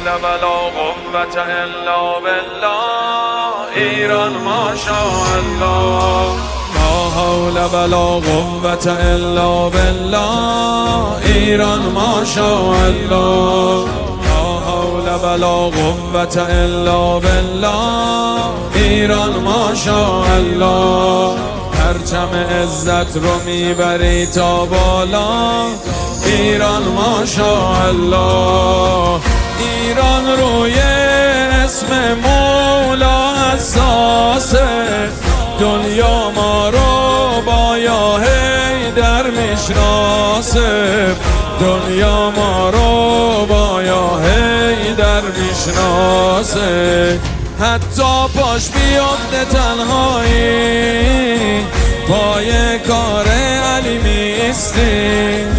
ولا قوة الا بالله ایران ماشاءالله. لا حول ولا قوة الا بالله ایران ماشاءالله. لا حول ولا قوة الا بالله ایران ماشاءالله. پرچم عزت رو میبری تا بالا ایران ماشاءالله. ایران روی اسم مولا اساسه، دنیا ما رو با یا حیدر میشناسه، دنیا ما رو با یا حیدر میشناسه. حتی پاش بیفته تنهایی پای کار علی میستیم،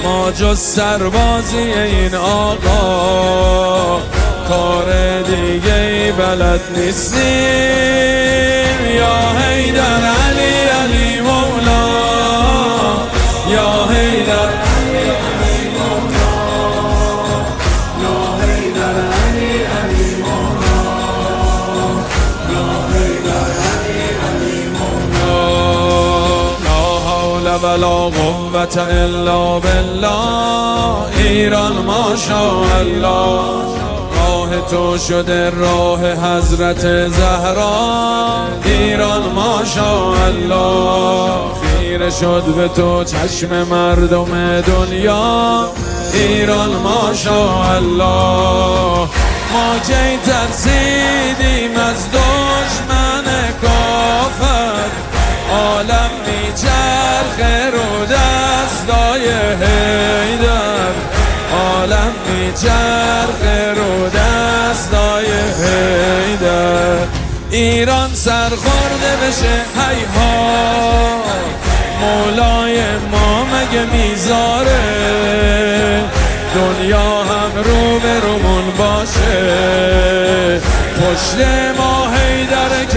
ما جز سربازی این آقا کار دیگه ای بلد نیستیم. یا حیدر علی علی مولا، یا حیدر ولا قوة الا بالله ایران ماشاءالله. راه تو شده راه حضرت زهرا ایران ماشاءالله. خیره شد به تو چشم مردم دنیا ایران ماشاءالله. ما کی ترسیدیم از دشمن کافر، عالم میچرخه رو دستای حیدر، عالم میچرخه رو دستای حیدر. ایران سرخورده بشه هیها، مولای ما مگه میذاره دنیا هم رو به رومون باشه. پشت ما حیدره که